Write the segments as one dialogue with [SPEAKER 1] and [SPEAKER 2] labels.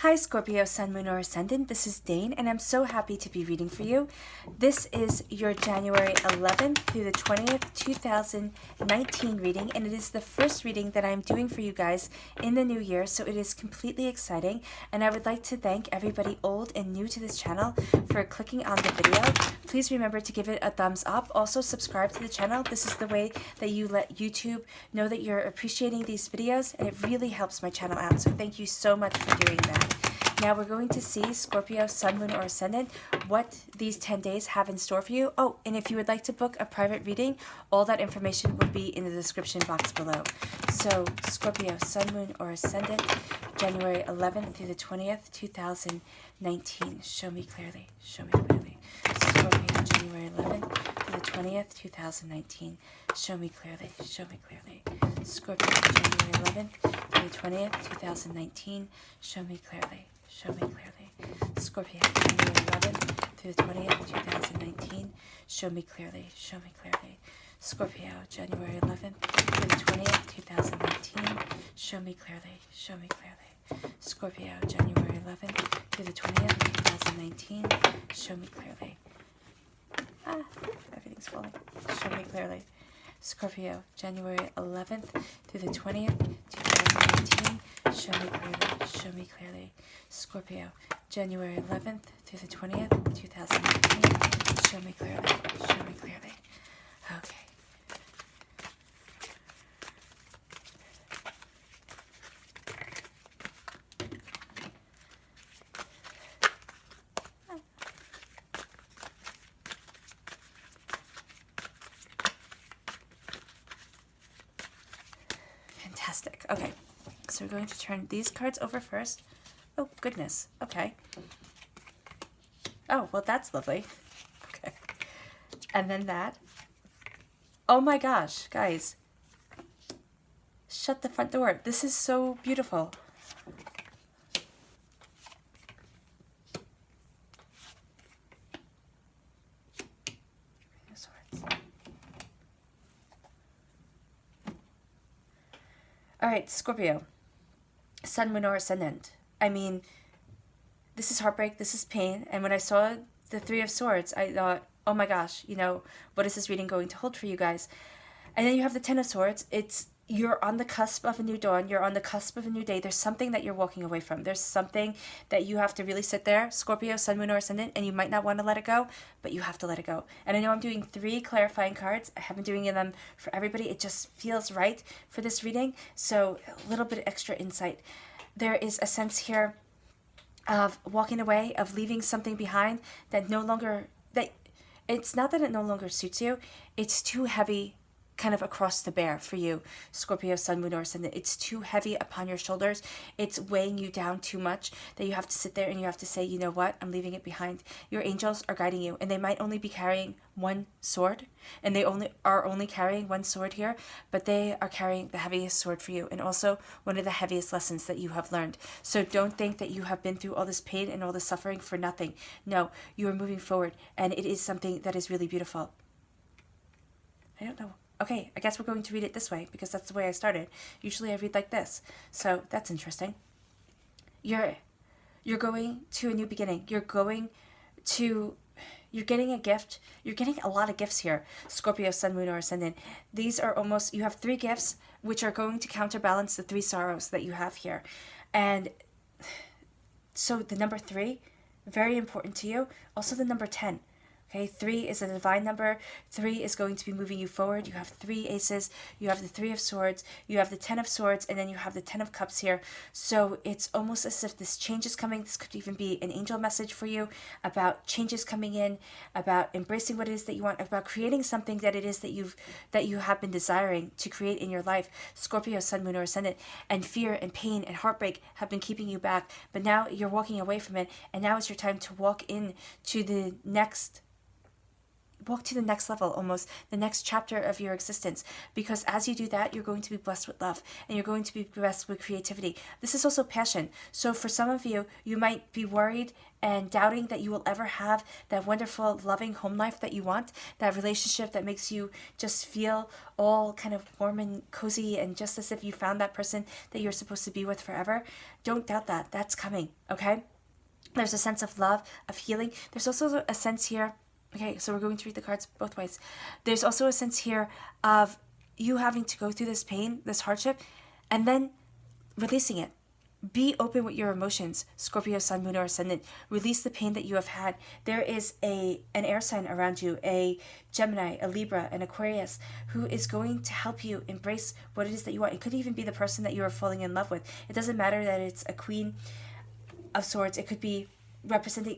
[SPEAKER 1] Hi Scorpio, Sun, Moon, or Ascendant. This is Dane, and I'm so happy to be reading for you. This is your January 11th through the 20th, 2019 reading, and it is the first reading that I'm doing for you guys in the new year, so it is completely exciting, and I would like to thank everybody old and new to this channel for clicking on the video. Please remember to give it a thumbs up. Also, subscribe to the channel. This is the way that you let YouTube know that you're appreciating these videos, and it really helps my channel out, so thank you so much for doing that. Now we're going to see Scorpio, Sun, Moon, or Ascendant, what these 10 days have in store for you. Oh, and if you would like to book a private reading, all that information will be in the description box below. So Scorpio, Sun, Moon, or Ascendant, January 11th through the 20th, 2019. Show me clearly. Show me clearly. Scorpio, January 11th through the 20th, 2019. Show me clearly. Show me clearly. Scorpio, January 11th through the 20th, 2019. Show me clearly. Show me clearly. Scorpio, January 11th through the 20th, 2019. Show me clearly. Show me clearly. Scorpio, January 11th through the 20th, 2019. Show me clearly. Show me clearly. Scorpio, January 11th through the 20th, 2019. Show me clearly. Everything's falling. Show me clearly. Scorpio, January 11th through the 20th, 2019. Show me clearly. Show me clearly. Scorpio, January 11th through the 20th, 2019. Show me clearly. Show me clearly. Okay. Fantastic. Okay, so we're going to turn these cards over first. Oh, goodness. Okay. Oh, well, that's lovely. Okay. And then that. Oh my gosh, guys. Shut the front door. This is so beautiful. All right, Scorpio, Sun, Moon, or Ascendant. I mean, this is heartbreak, this is pain, and when I saw the Three of Swords, I thought, oh my gosh, what is this reading going to hold for you guys? And then you have the Ten of Swords. You're on the cusp of a new dawn. You're on the cusp of a new day. There's something that you're walking away from. There's something that you have to really sit there, Scorpio, Sun, Moon, or Ascendant, and you might not want to let it go, but you have to let it go. And I know I'm doing 3 clarifying cards. I have been doing them for everybody. It just feels right for this reading. So a little bit of extra insight. There is a sense here of walking away, of leaving something behind that it's not that it no longer suits you. It's too heavy kind of across the bear for you, Scorpio, Sun, Moon, or Ascendant. It's too heavy upon your shoulders. It's weighing you down too much that you have to sit there and you have to say, you know what, I'm leaving it behind. Your angels are guiding you, and they might only be carrying one sword, and they are only carrying one sword here, but they are carrying the heaviest sword for you, and also one of the heaviest lessons that you have learned. So don't think that you have been through all this pain and all this suffering for nothing. No, you are moving forward, and it is something that is really beautiful. I don't know. Okay, I guess we're going to read it this way because that's the way I started. Usually I read like this. So that's interesting. You're going to a new beginning. You're getting a gift. You're getting a lot of gifts here, Scorpio, Sun, Moon, or Ascendant. These are you have 3 gifts which are going to counterbalance the 3 sorrows that you have here. And so the number 3, very important to you. Also the number 10. Okay, 3 is a divine number. 3 is going to be moving you forward. You have 3 aces. You have the 3 of Swords. You have the 10 of Swords, and then you have the 10 of Cups here. So it's almost as if this change is coming. This could even be an angel message for you about changes coming in, about embracing what it is that you want, about creating something that it is that you have been desiring to create in your life. Scorpio, Sun, Moon, or Ascendant. And fear and pain and heartbreak have been keeping you back, but now you're walking away from it, and now is your time to walk in to the next walk to the next level, almost the next chapter of your existence. Because as you do that, you're going to be blessed with love, and you're going to be blessed with creativity. This is also passion. So for some of you, you might be worried and doubting that you will ever have that wonderful, loving home life that you want, that relationship that makes you just feel all kind of warm and cozy and just as if you found that person that you're supposed to be with forever. Don't doubt that. That's coming, okay? There's a sense of love, of healing. There's also a sense here. Okay, so we're going to read the cards both ways. There's also a sense here of you having to go through this pain, this hardship, and then releasing it. Be open with your emotions, Scorpio, Sun, Moon, or Ascendant. Release the pain that you have had. There is an air sign around you, a Gemini, a Libra, an Aquarius, who is going to help you embrace what it is that you want. It could even be the person that you are falling in love with. It doesn't matter that it's a Queen of Swords. It could be representing...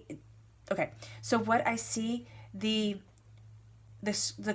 [SPEAKER 1] Okay, so what I see the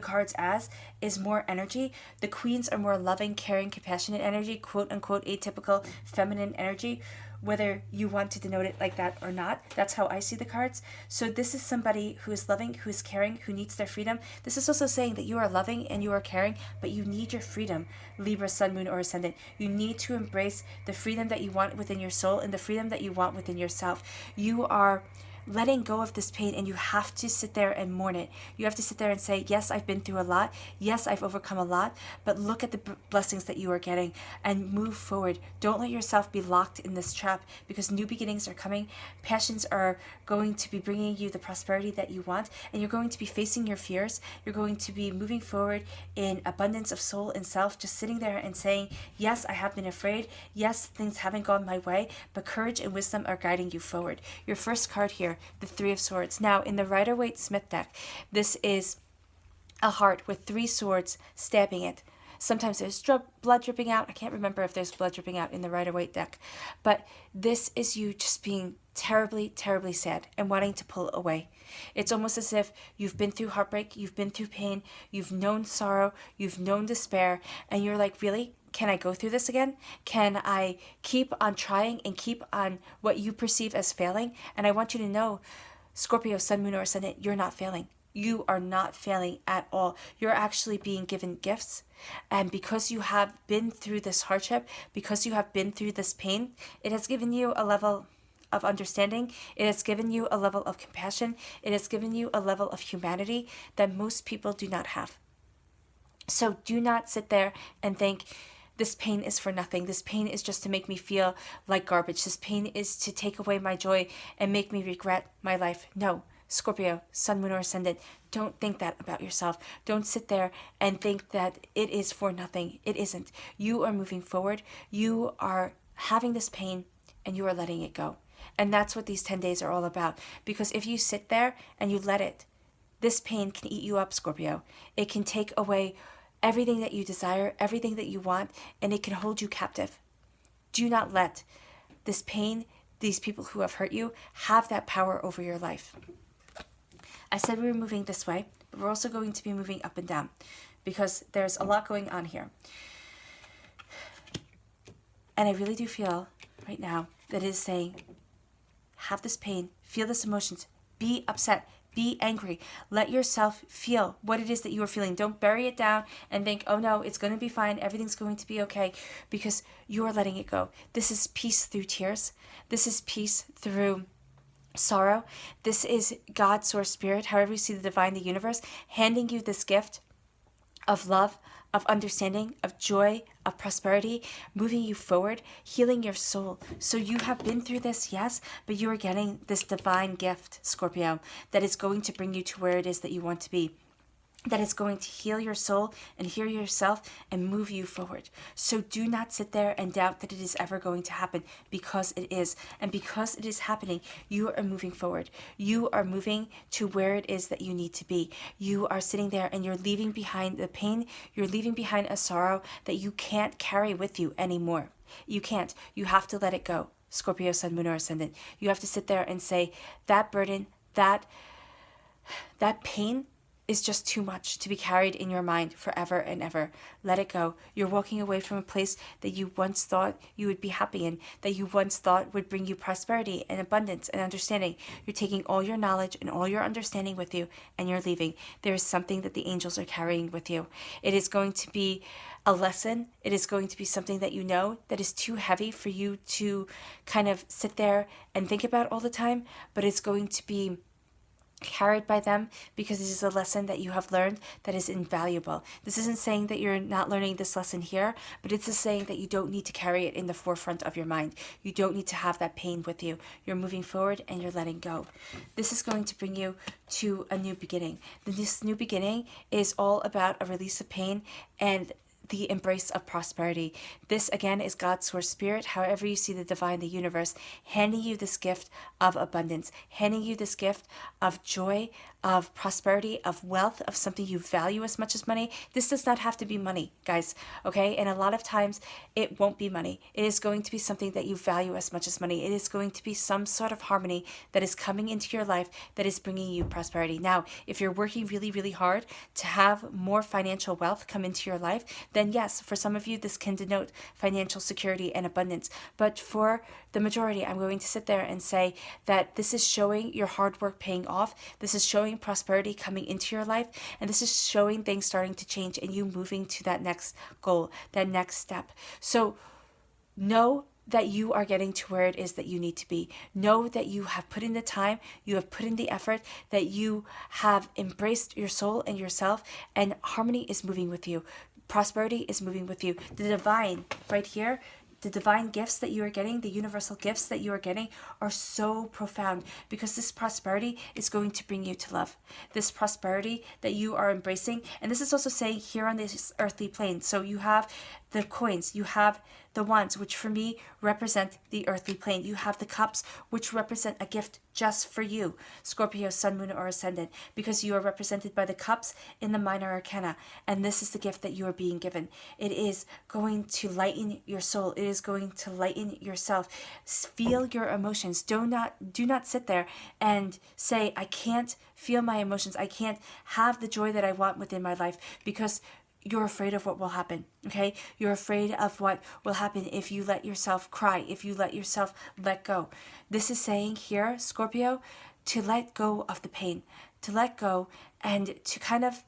[SPEAKER 1] cards as is more energy. The queens are more loving, caring, compassionate energy, quote unquote atypical feminine energy, whether you want to denote it like that or not. That's how I see the cards. So this is somebody who is loving, who is caring, who needs their freedom. This is also saying that you are loving and you are caring, but you need your freedom, Libra, Sun, Moon, or Ascendant. You need to embrace the freedom that you want within your soul and the freedom that you want within yourself. You are letting go of this pain, and you have to sit there and mourn it. You have to sit there and say, yes, I've been through a lot. Yes, I've overcome a lot, but look at the blessings that you are getting and move forward. Don't let yourself be locked in this trap, because new beginnings are coming. Passions are going to be bringing you the prosperity that you want, and you're going to be facing your fears. You're going to be moving forward in abundance of soul and self, just sitting there and saying, yes, I have been afraid. Yes, things haven't gone my way, but courage and wisdom are guiding you forward. Your first card here, the Three of Swords. Now, in the Rider-Waite-Smith deck, this is a heart with 3 swords stabbing it. Sometimes there's blood dripping out. I can't remember if there's blood dripping out in the Rider-Waite deck. But this is you just being terribly, terribly sad and wanting to pull away. It's almost as if you've been through heartbreak, you've been through pain, you've known sorrow, you've known despair, and you're like, really? Can I go through this again? Can I keep on trying and keep on what you perceive as failing? And I want you to know, Scorpio, Sun, Moon, or Ascendant, you're not failing. You are not failing at all. You're actually being given gifts. And because you have been through this hardship, because you have been through this pain, it has given you a level of understanding. It has given you a level of compassion. It has given you a level of humanity that most people do not have. So do not sit there and think, this pain is for nothing. This pain is just to make me feel like garbage. This pain is to take away my joy and make me regret my life. No, Scorpio, Sun, Moon, or Ascendant, don't think that about yourself. Don't sit there and think that it is for nothing. It isn't. You are moving forward. You are having this pain and you are letting it go. And that's what these 10 days are all about. Because if you sit there and you let it, this pain can eat you up, Scorpio. It can take away everything that you desire, everything that you want, and it can hold you captive. Do not let this pain, these people who have hurt you, have that power over your life. I said we were moving this way, but we're also going to be moving up and down because there's a lot going on here. And I really do feel right now that it is saying, have this pain, feel this emotions, be upset, be angry. Let yourself feel what it is that you are feeling. Don't bury it down and think, oh no, it's going to be fine. Everything's going to be okay, because you are letting it go. This is peace through tears. This is peace through sorrow. This is God, Source, Spirit, however you see the divine, the universe, handing you this gift of love, of understanding, of joy, of prosperity, moving you forward, healing your soul. So you have been through this, yes, but you are getting this divine gift, Scorpio, that is going to bring you to where it is that you want to be. That is going to heal your soul and heal yourself and move you forward. So do not sit there and doubt that it is ever going to happen, because it is. And because it is happening, you are moving forward. You are moving to where it is that you need to be. You are sitting there and you're leaving behind the pain. You're leaving behind a sorrow that you can't carry with you anymore. You can't. You have to let it go. Scorpio, Sun, Moon, or Ascendant. You have to sit there and say, that burden, that pain, is just too much to be carried in your mind forever and ever. Let it go. You're walking away from a place that you once thought you would be happy in, that you once thought would bring you prosperity and abundance and understanding. You're taking all your knowledge and all your understanding with you, and you're leaving. There is something that the angels are carrying with you. It is going to be a lesson. It is going to be something that you know that is too heavy for you to kind of sit there and think about all the time, but it's going to be carried by them because it is a lesson that you have learned that is invaluable. This isn't saying that you're not learning this lesson here, but it's just saying that you don't need to carry it in the forefront of your mind. You don't need to have that pain with you. You're moving forward and you're letting go. This is going to bring you to a new beginning. This new beginning is all about a release of pain and the embrace of prosperity. This again is God's source spirit, however you see the divine, the universe, handing you this gift of abundance, handing you this gift of joy, of prosperity, of wealth, of something you value as much as money. This does not have to be money, guys, okay? And a lot of times it won't be money. It is going to be something that you value as much as money. It is going to be some sort of harmony that is coming into your life that is bringing you prosperity. Now, if you're working really, really hard to have more financial wealth come into your life, then yes, for some of you, this can denote financial security and abundance. But for the majority, I'm going to sit there and say that this is showing your hard work paying off. This is showing prosperity coming into your life. And this is showing things starting to change and you moving to that next goal, that next step. So know that you are getting to where it is that you need to be. Know that you have put in the time, you have put in the effort, that you have embraced your soul and yourself, and harmony is moving with you. Prosperity is moving with you. The divine, right here, the divine gifts that you are getting, the universal gifts that you are getting are so profound because this prosperity is going to bring you to love. This prosperity that you are embracing, and this is also saying here on this earthly plane. So you have the coins, you have the wands, which for me represent the earthly plane. You have the cups, which represent a gift just for you, Scorpio, Sun, Moon, or Ascendant, because you are represented by the cups in the minor arcana. And this is the gift that you are being given. It is going to lighten your soul. It is going to lighten yourself. Feel your emotions. Do not sit there and say, I can't feel my emotions. I can't have the joy that I want within my life because you're afraid of what will happen, okay? You're afraid of what will happen if you let yourself cry, if you let yourself let go. This is saying here, Scorpio, to let go of the pain, to let go and to kind of,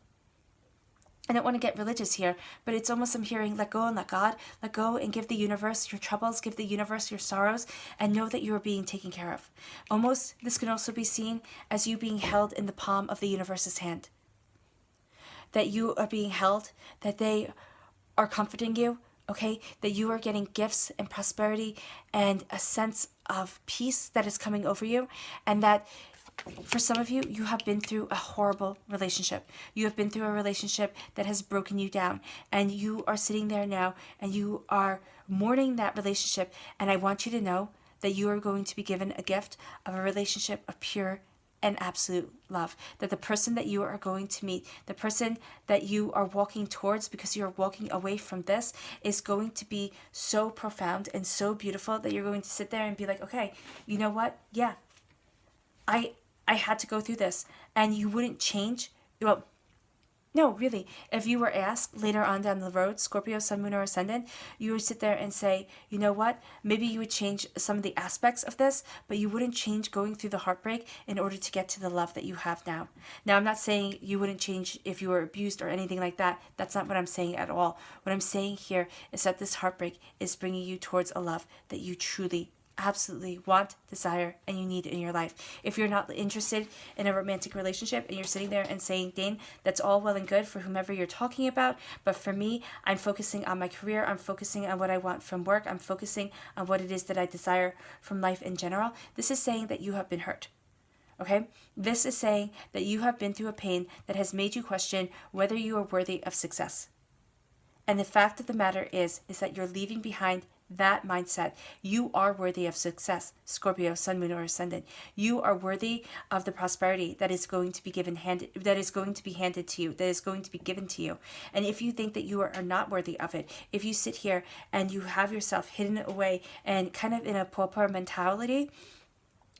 [SPEAKER 1] I don't want to get religious here, but it's almost I'm hearing let go and let God, let go and give the universe your troubles, give the universe your sorrows, and know that you are being taken care of. Almost, this can also be seen as you being held in the palm of the universe's hand. That you are being held, that they are comforting you, okay? That you are getting gifts and prosperity and a sense of peace that is coming over you, and that for some of you, you have been through a horrible relationship. You have been through a relationship that has broken you down, and you are sitting there now and you are mourning that relationship, and I want you to know that you are going to be given a gift of a relationship of pure and absolute love. That the person that you are going to meet, the person that you are walking towards because you're walking away from this, is going to be so profound and so beautiful that you're going to sit there and be like, okay, you know what? Yeah, I had to go through this. And you wouldn't change. Well, no, really. If you were asked later on down the road, Scorpio, Sun, Moon, or Ascendant, you would sit there and say, you know what? Maybe you would change some of the aspects of this, but you wouldn't change going through the heartbreak in order to get to the love that you have now. Now, I'm not saying you wouldn't change if you were abused or anything like that. That's not what I'm saying at all. What I'm saying here is that this heartbreak is bringing you towards a love that you truly absolutely want, desire, and you need in your life. If you're not interested in a romantic relationship and you're sitting there and saying, Dane, that's all well and good for whomever you're talking about, but for me, I'm focusing on my career, I'm focusing on what I want from work, I'm focusing on what it is that I desire from life in general, this is saying that you have been hurt. Okay? This is saying that you have been through a pain that has made you question whether you are worthy of success. And the fact of the matter is that you're leaving behind that mindset. You are worthy of success, Scorpio, Sun, Moon, or Ascendant. You are worthy of the prosperity that is going to be handed to you, that is going to be given to you. And if you think that you are not worthy of it, if you sit here and you have yourself hidden away and kind of in a pauper mentality,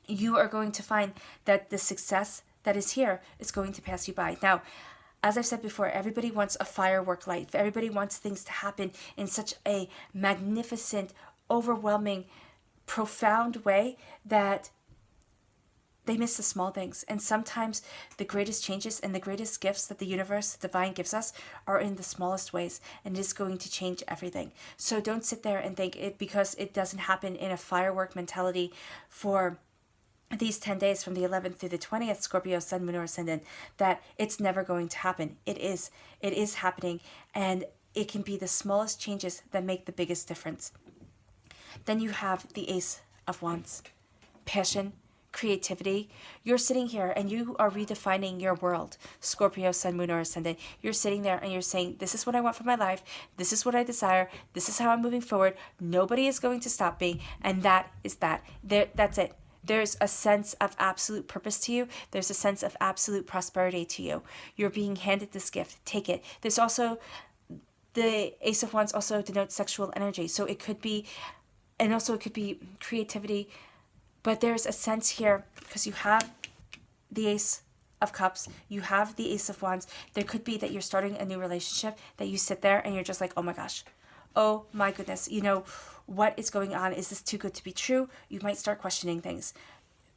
[SPEAKER 1] you are going to find that the success that is here is going to pass you by. Now, as I've said before, everybody wants a firework life. Everybody wants things to happen in such a magnificent, overwhelming, profound way that they miss the small things. And sometimes the greatest changes and the greatest gifts that the universe, the divine, gives us are in the smallest ways, and it is going to change everything. So don't sit there and think it because it doesn't happen in a firework mentality for these 10 days from the 11th through the 20th, Scorpio, Sun, Moon, or Ascendant, that it's never going to happen. It is happening, and it can be the smallest changes that make the biggest difference. Then you have the Ace of Wands. Passion, creativity. You're sitting here and you are redefining your world. Scorpio, Sun, Moon, or Ascendant. You're sitting there and you're saying, this is what I want for my life. This is what I desire. This is how I'm moving forward. Nobody is going to stop me. And that is that. That's it. There's a sense of absolute purpose to you. There's a sense of absolute prosperity to you. You're being handed this gift. Take it. There's also, the Ace of Wands also denotes sexual energy. So it could be, and also it could be creativity. But there's a sense here, because you have the Ace of Cups, you have the Ace of Wands. There could be that you're starting a new relationship, that you sit there and you're just like, oh my gosh, oh my goodness, what is going on? Is this too good to be true? You might start questioning things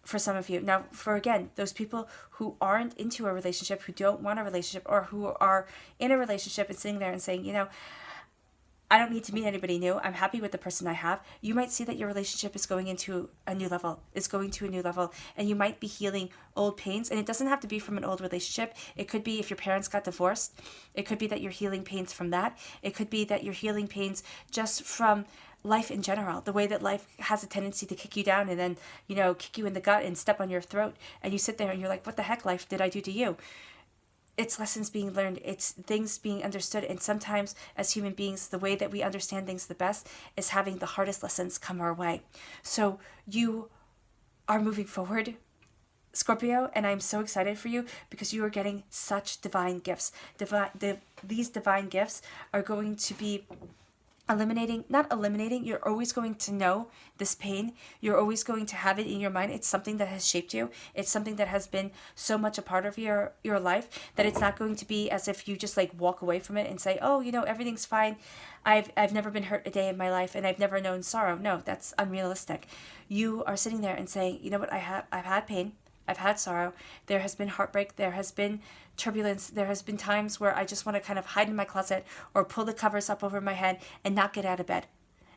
[SPEAKER 1] for some of you. Now, for again, those people who aren't into a relationship, who don't want a relationship, or who are in a relationship and sitting there and saying, I don't need to meet anybody new. I'm happy with the person I have. You might see that your relationship is going to a new level, and you might be healing old pains. And it doesn't have to be from an old relationship. It could be if your parents got divorced. It could be that you're healing pains from that. It could be that you're healing pains just from life in general, the way that life has a tendency to kick you down and then, kick you in the gut and step on your throat. And you sit there and you're like, what the heck, life, did I do to you? It's lessons being learned. It's things being understood. And sometimes as human beings, the way that we understand things the best is having the hardest lessons come our way. So you are moving forward, Scorpio, and I'm so excited for you because you are getting such divine gifts. These divine gifts are going to be not eliminating, you're always going to know this pain. You're always going to have it in your mind. It's something that has shaped you. It's something that has been so much a part of your life that it's not going to be as if you just like walk away from it and say, oh, everything's fine. I've never been hurt a day in my life and I've never known sorrow. No, that's unrealistic. You are sitting there and saying, you know what, I've had pain. I've had sorrow. There has been heartbreak. There has been turbulence. There has been times where I just want to kind of hide in my closet or pull the covers up over my head and not get out of bed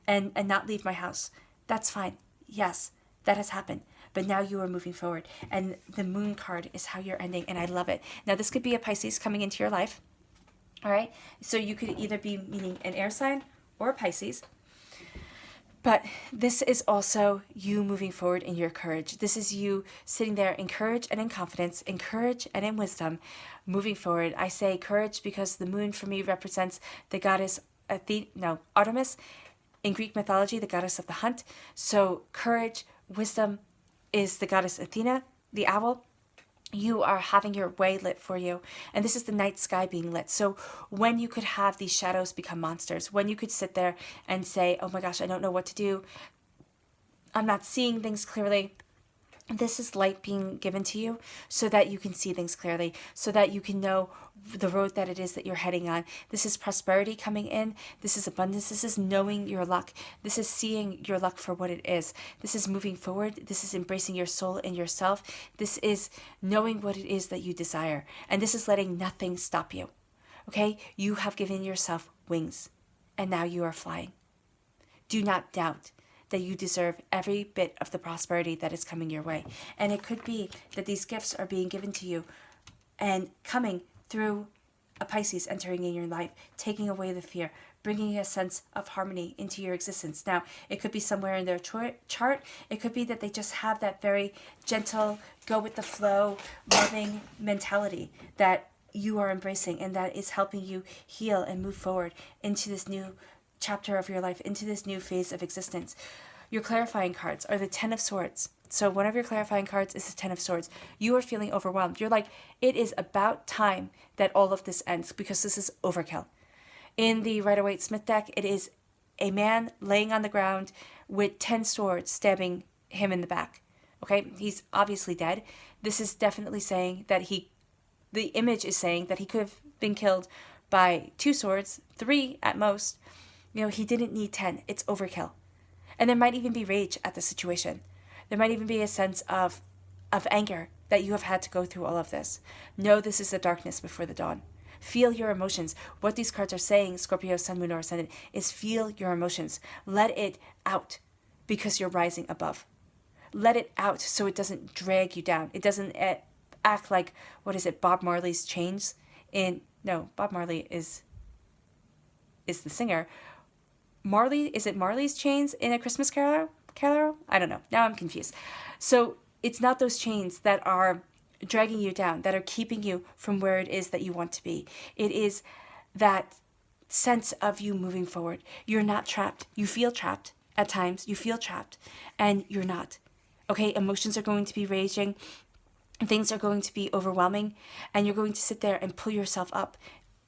[SPEAKER 1] and not leave my house. That's fine. Yes, that has happened. But now you are moving forward. And the Moon card is how you're ending. And I love it. Now, this could be a Pisces coming into your life. All right. So you could either be meeting an air sign or a Pisces. But this is also you moving forward in your courage. This is you sitting there in courage and in confidence, in courage and in wisdom, moving forward. I say courage because the moon for me represents the goddess Artemis, in Greek mythology, the goddess of the hunt. So courage, wisdom is the goddess Athena, the owl. You are having your way lit for you. And this is the night sky being lit. So when you could have these shadows become monsters, when you could sit there and say, oh my gosh, I don't know what to do. I'm not seeing things clearly. This is light being given to you so that you can see things clearly, so that you can know the road that it is that you're heading on. This is prosperity coming in. This is abundance. This is knowing your luck. This is seeing your luck for what it is. This is moving forward. This is embracing your soul and yourself. This is knowing what it is that you desire. And this is letting nothing stop you. Okay? You have given yourself wings, and now you are flying. Do not doubt that you deserve every bit of the prosperity that is coming your way. And it could be that these gifts are being given to you and coming through a Pisces entering in your life, taking away the fear, bringing a sense of harmony into your existence. Now, it could be somewhere in their chart. It could be that they just have that very gentle, go with the flow, loving mentality that you are embracing and that is helping you heal and move forward into this new chapter of your life, into this new phase of existence. Your clarifying cards are the 10 of Swords. So one of your clarifying cards is the 10 of Swords. You are feeling overwhelmed. You're like, it is about time that all of this ends because this is overkill. In the Rider-Waite-Smith deck, it is a man laying on the ground with 10 swords stabbing him in the back. Okay, he's obviously dead. This is definitely saying that the image is saying that he could have been killed by 2 swords, 3 at most. He didn't need 10. It's overkill. And there might even be rage at the situation. There might even be a sense of anger that you have had to go through all of this. Know this is the darkness before the dawn. Feel your emotions. What these cards are saying, Scorpio, Sun, Moon, or Ascendant, is feel your emotions. Let it out because you're rising above. Let it out so it doesn't drag you down. It doesn't act like, what is it, Bob Marley's Chains? No, Bob Marley is the singer. Is it Marley's Chains in A Christmas Carol? I don't know. Now I'm confused. So it's not those chains that are dragging you down, that are keeping you from where it is that you want to be. It is that sense of you moving forward. You're not trapped. You feel trapped at times. You feel trapped, and you're not. Okay, emotions are going to be raging. Things are going to be overwhelming, and you're going to sit there and pull yourself up.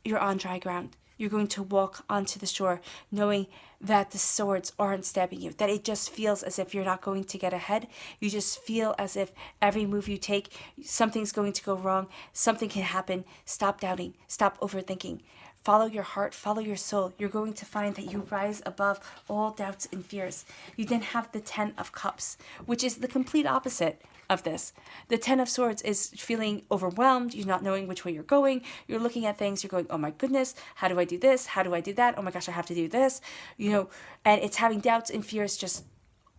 [SPEAKER 1] You're on dry ground. You're going to walk onto the shore knowing that the swords aren't stabbing you, that it just feels as if you're not going to get ahead. You just feel as if every move you take, something's going to go wrong, something can happen. Stop doubting, stop overthinking. Follow your heart, follow your soul. You're going to find that you rise above all doubts and fears. You then have the 10 of Cups, which is the complete opposite of this. The 10 of Swords is feeling overwhelmed. You're not knowing which way you're going. You're looking at things. You're going, oh my goodness, how do I do this? How do I do that? Oh my gosh, I have to do this. And it's having doubts and fears just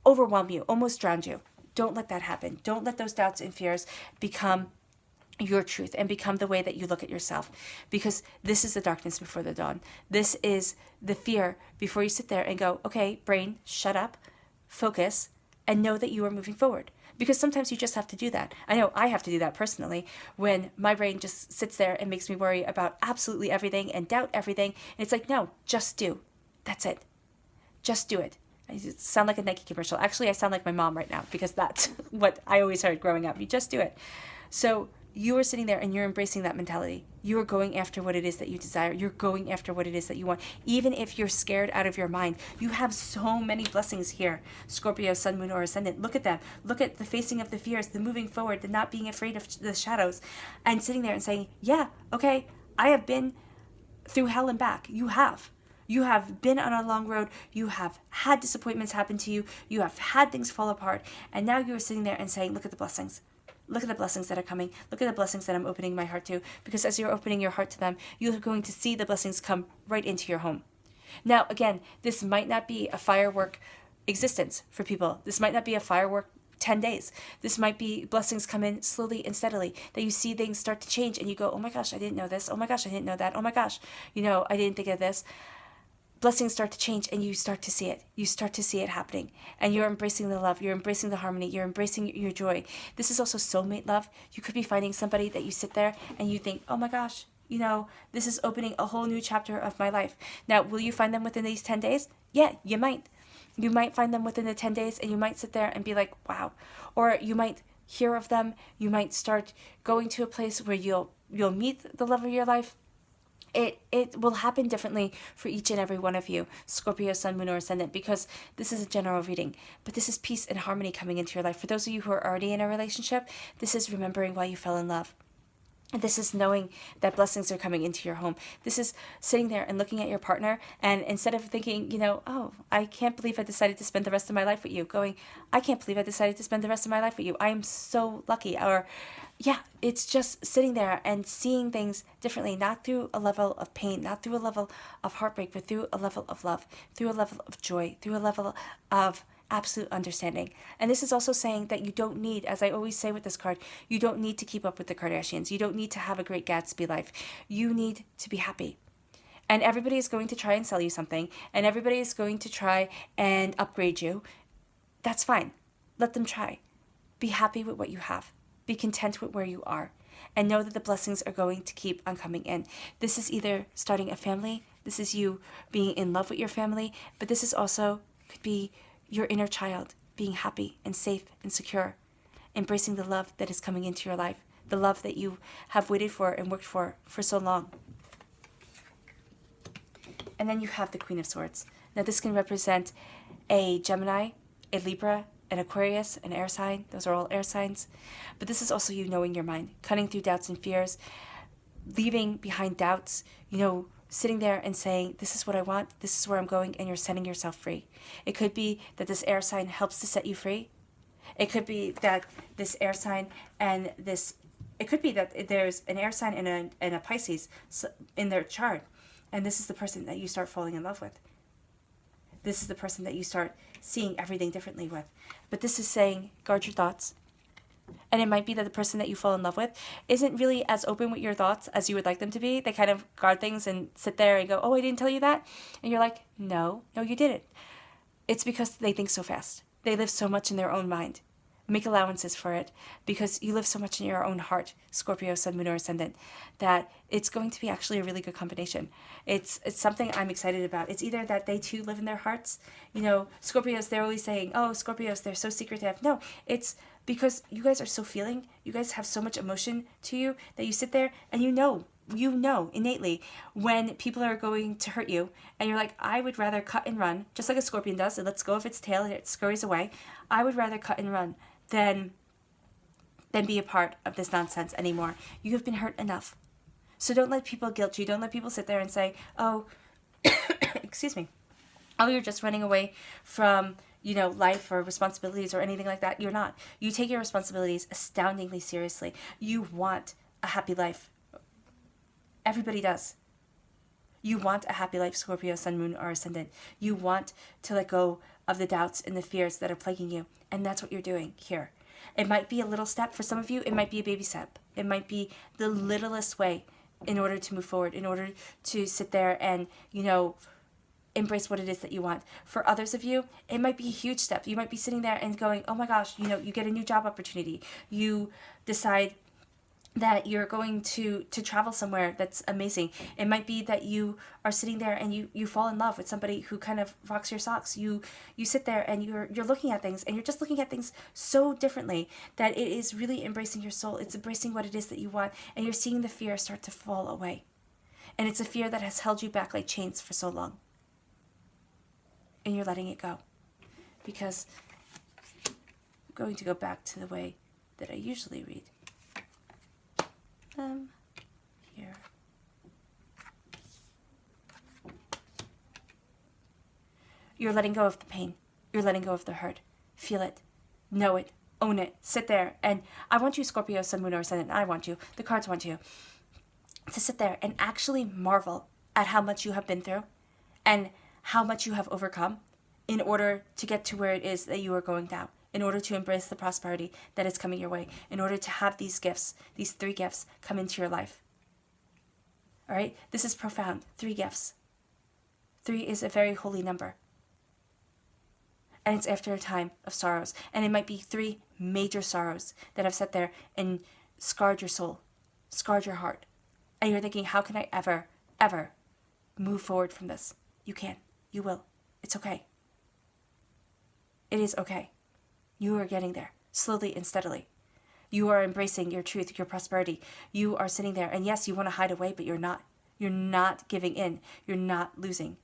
[SPEAKER 1] overwhelm you, almost drown you. Don't let that happen. Don't let those doubts and fears become your truth and become the way that you look at yourself, because this is the darkness before the dawn. This is the fear before you sit there and go, okay, brain, shut up, focus, and know that you are moving forward. Because sometimes you just have to do that. I know I have to do that personally when my brain just sits there and makes me worry about absolutely everything and doubt everything. And it's like, no, just do. That's it. Just do it. I sound like a Nike commercial. Actually, I sound like my mom right now because that's what I always heard growing up. You just do it. So you are sitting there and you're embracing that mentality. You are going after what it is that you desire. You're going after what it is that you want. Even if you're scared out of your mind, you have so many blessings here. Scorpio, Sun, Moon, or Ascendant. Look at them. Look at the facing of the fears, the moving forward, the not being afraid of the shadows, and sitting there and saying, yeah, okay, I have been through hell and back. You have. You have been on a long road. You have had disappointments happen to you. You have had things fall apart. And now you are sitting there and saying, look at the blessings. Look at the blessings that are coming. Look at the blessings that I'm opening my heart to. Because as you're opening your heart to them, you're going to see the blessings come right into your home. Now, again, this might not be a firework existence for people. This might not be a firework 10 days. This might be blessings come in slowly and steadily, that you see things start to change and you go, oh my gosh, I didn't know this. Oh my gosh, I didn't know that. Oh my gosh, I didn't think of this. Blessings start to change and you start to see it. You start to see it happening. And you're embracing the love. You're embracing the harmony. You're embracing your joy. This is also soulmate love. You could be finding somebody that you sit there and you think, oh my gosh, this is opening a whole new chapter of my life. Now, will you find them within these 10 days? Yeah, you might. You might find them within the 10 days and you might sit there and be like, wow. Or you might hear of them. You might start going to a place where you'll meet the love of your life. It will happen differently for each and every one of you, Scorpio, Sun, Moon, or Ascendant, because this is a general reading. But this is peace and harmony coming into your life. For those of you who are already in a relationship, this is remembering why you fell in love. This is knowing that blessings are coming into your home. This is sitting there and looking at your partner, and instead of thinking, oh, I can't believe I decided to spend the rest of my life with you, going, I can't believe I decided to spend the rest of my life with you. I am so lucky. Or, yeah, it's just sitting there and seeing things differently, not through a level of pain, not through a level of heartbreak, but through a level of love, through a level of joy, through a level of absolute understanding. And this is also saying that you don't need, as I always say with this card, you don't need to keep up with the Kardashians. You don't need to have a great Gatsby life. You need to be happy. And everybody is going to try and sell you something, and everybody is going to try and upgrade you. That's fine. Let them try. Be happy with what you have. Be content with where you are. And know that the blessings are going to keep on coming in. This is either starting a family, this is you being in love with your family, but this is also could be your inner child being happy and safe and secure, embracing the love that is coming into your life, the love that you have waited for and worked for so long. And then you have the Queen of Swords. Now this can represent a Gemini, a Libra, an Aquarius, an air sign. Those are all air signs. But this is also you knowing your mind, cutting through doubts and fears, leaving behind doubts, sitting there and saying, this is what I want, this is where I'm going, and you're setting yourself free. It could be that this air sign helps to set you free. It could be that this air sign and this, it could be that there's an air sign and a Pisces in their chart, and this is the person that you start falling in love with. This is the person that you start seeing everything differently with. But this is saying, guard your thoughts. And it might be that the person that you fall in love with isn't really as open with your thoughts as you would like them to be. They kind of guard things and sit there and go, oh, I didn't tell you that. And you're like, no, you didn't. It's because they think so fast. They live so much in their own mind. Make allowances for it, because you live so much in your own heart, Scorpio, Sun, Moon, or Ascendant, that it's going to be actually a really good combination. It's something I'm excited about. It's either that they too live in their hearts. Scorpios, they're always saying, oh, Scorpios, they're so secretive. No, it's because you guys are so feeling. You guys have so much emotion to you that you sit there and you know innately when people are going to hurt you, and you're like, I would rather cut and run, just like a scorpion does. It lets go of its tail and it scurries away. I would rather cut and run than be a part of this nonsense anymore. You have been hurt enough. So don't let people guilt you. Don't let people sit there and say, oh, excuse me, oh, you're just running away from, life or responsibilities or anything like that. You're not. You take your responsibilities astoundingly seriously. You want a happy life. Everybody does. You want a happy life, Scorpio, Sun, Moon, or Ascendant. You want to let go of the doubts and the fears that are plaguing you. And that's what you're doing here. It might be a little step for some of you. It might be a baby step. It might be the littlest way in order to move forward, in order to sit there and, embrace what it is that you want. For others of you, it might be a huge step. You might be sitting there and going, oh my gosh, you get a new job opportunity. You decide that you're going to travel somewhere that's amazing. It might be that you are sitting there and you fall in love with somebody who kind of rocks your socks. You sit there and you're looking at things, and you're just looking at things so differently that it is really embracing your soul. It's embracing what it is that you want, and you're seeing the fear start to fall away. And it's a fear that has held you back like chains for so long. And you're letting it go. Because I'm going to go back to the way that I usually read. Here. You're letting go of the pain. You're letting go of the hurt. Feel it. Know it. Own it. Sit there. And I want you, Scorpio, Sun, Moon, or Ascendant. I want you. The cards want you to sit there and actually marvel at how much you have been through and how much you have overcome in order to get to where it is that you are going now. In order to embrace the prosperity that is coming your way, in order to have these gifts, these 3 gifts, come into your life. All right? This is profound. 3 gifts. 3 is a very holy number. And it's after a time of sorrows. And it might be 3 major sorrows that have sat there and scarred your soul, scarred your heart. And you're thinking, how can I ever, ever move forward from this? You can. You will. It's okay. It is okay. You are getting there, slowly and steadily. You are embracing your truth, your prosperity. You are sitting there, and yes, you want to hide away, but you're not. You're not giving in. You're not losing.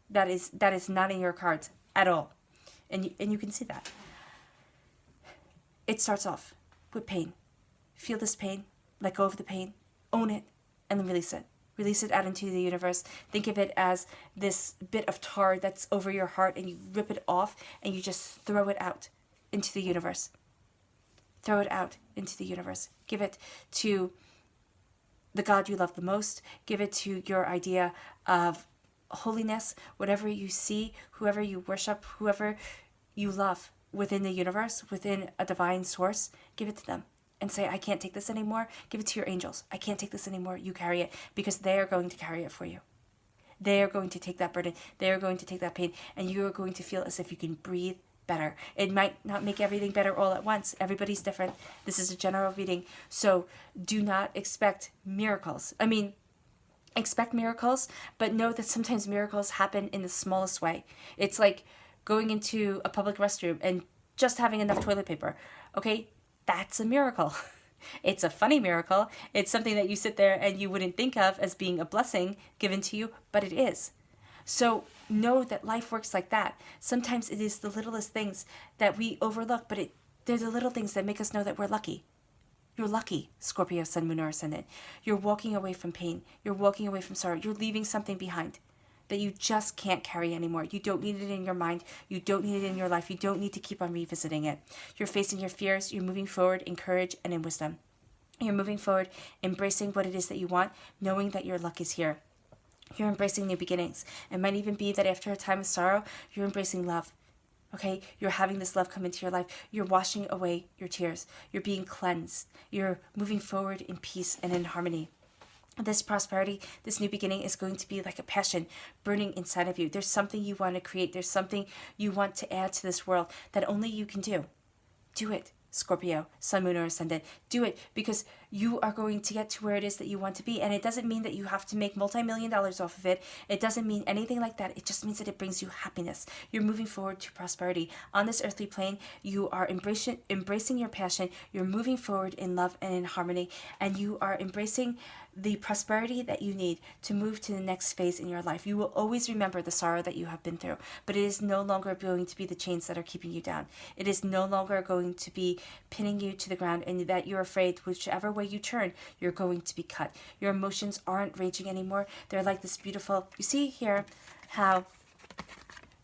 [SPEAKER 1] That is not in your cards at all. And you can see that. It starts off with pain. Feel this pain, let go of the pain, own it, and then release it. Release it out into the universe. Think of it as this bit of tar that's over your heart, and you rip it off and you just throw it out into the universe. Throw it out into the universe. Give it to the God you love the most. Give it to your idea of holiness, whatever you see, whoever you worship, whoever you love within the universe, within a divine source. Give it to them and say, I can't take this anymore. Give it to your angels. I can't take this anymore. You carry it, because they are going to carry it for you. They are going to take that burden. They are going to take that pain, and you are going to feel as if you can breathe better. It might not make everything better all at once. Everybody's different. This is a general reading. So do not expect miracles. Expect miracles, but know that sometimes miracles happen in the smallest way. It's like going into a public restroom and just having enough toilet paper. Okay, that's a miracle. It's a funny miracle. It's something that you sit there and you wouldn't think of as being a blessing given to you, but it is. So know that life works like that. Sometimes it is the littlest things that we overlook, but they're the little things that make us know that we're lucky. You're lucky, Scorpio, Sun, Moon, or Ascendant. You're walking away from pain. You're walking away from sorrow. You're leaving something behind that you just can't carry anymore. You don't need it in your mind. You don't need it in your life. You don't need to keep on revisiting it. You're facing your fears. You're moving forward in courage and in wisdom. You're moving forward, embracing what it is that you want, knowing that your luck is here. You're embracing new beginnings. It might even be that after a time of sorrow, you're embracing love. Okay, you're having this love come into your life. You're washing away your tears. You're being cleansed. You're moving forward in peace and in harmony. This prosperity, this new beginning is going to be like a passion burning inside of you. There's something you want to create. There's something you want to add to this world that only you can do. Do it, Scorpio, Sun, Moon, or Ascendant. Do it, because you are going to get to where it is that you want to be. And it doesn't mean that you have to make multi-million dollars off of it. It doesn't mean anything like that. It just means that it brings you happiness. You're moving forward to prosperity. On this earthly plane, you are embracing your passion. You're moving forward in love and in harmony. And you are embracing the prosperity that you need to move to the next phase in your life. You will always remember the sorrow that you have been through, but it is no longer going to be the chains that are keeping you down. It is no longer going to be pinning you to the ground, and that you're afraid whichever way you turn, you're going to be cut. Your emotions aren't raging anymore. They're like this beautiful, you see here how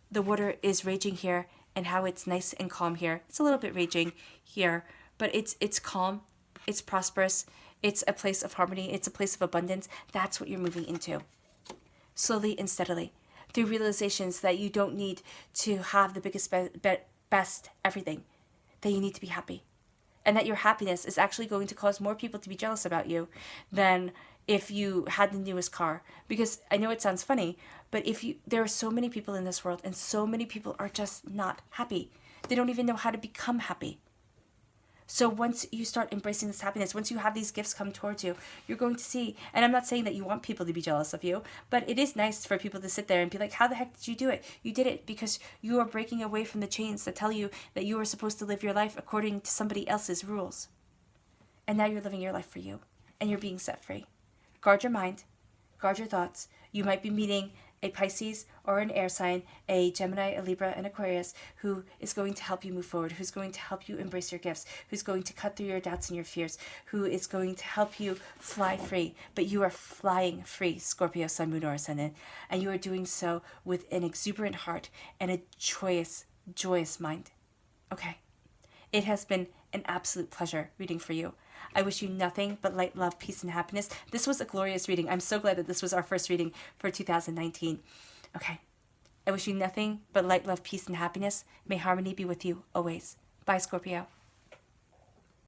[SPEAKER 1] the water is raging here and how it's nice and calm here. It's a little bit raging here, but it's calm, it's prosperous. It's a place of harmony. It's a place of abundance. That's what you're moving into. Slowly and steadily. Through realizations that you don't need to have the biggest, best everything. That you need to be happy. And that your happiness is actually going to cause more people to be jealous about you than if you had the newest car. Because I know it sounds funny, but there are so many people in this world, and so many people are just not happy. They don't even know how to become happy. So once you start embracing this happiness, once you have these gifts come towards you, you're going to see, and I'm not saying that you want people to be jealous of you, but it is nice for people to sit there and be like, how the heck did you do it? You did it because you are breaking away from the chains that tell you that you are supposed to live your life according to somebody else's rules. And now you're living your life for you, and you're being set free. Guard your mind, guard your thoughts. You might be meeting a Pisces or an air sign, a Gemini, a Libra, and Aquarius, who is going to help you move forward, who's going to help you embrace your gifts, who's going to cut through your doubts and your fears, who is going to help you fly free. But you are flying free, Scorpio, Sun, Moon, or Ascendant, and you are doing so with an exuberant heart and a joyous, joyous mind. Okay? It has been an absolute pleasure reading for you. I wish you nothing but light, love, peace, and happiness. This was a glorious reading. I'm so glad that this was our first reading for 2019. Okay. I wish you nothing but light, love, peace, and happiness. May harmony be with you always. Bye, Scorpio.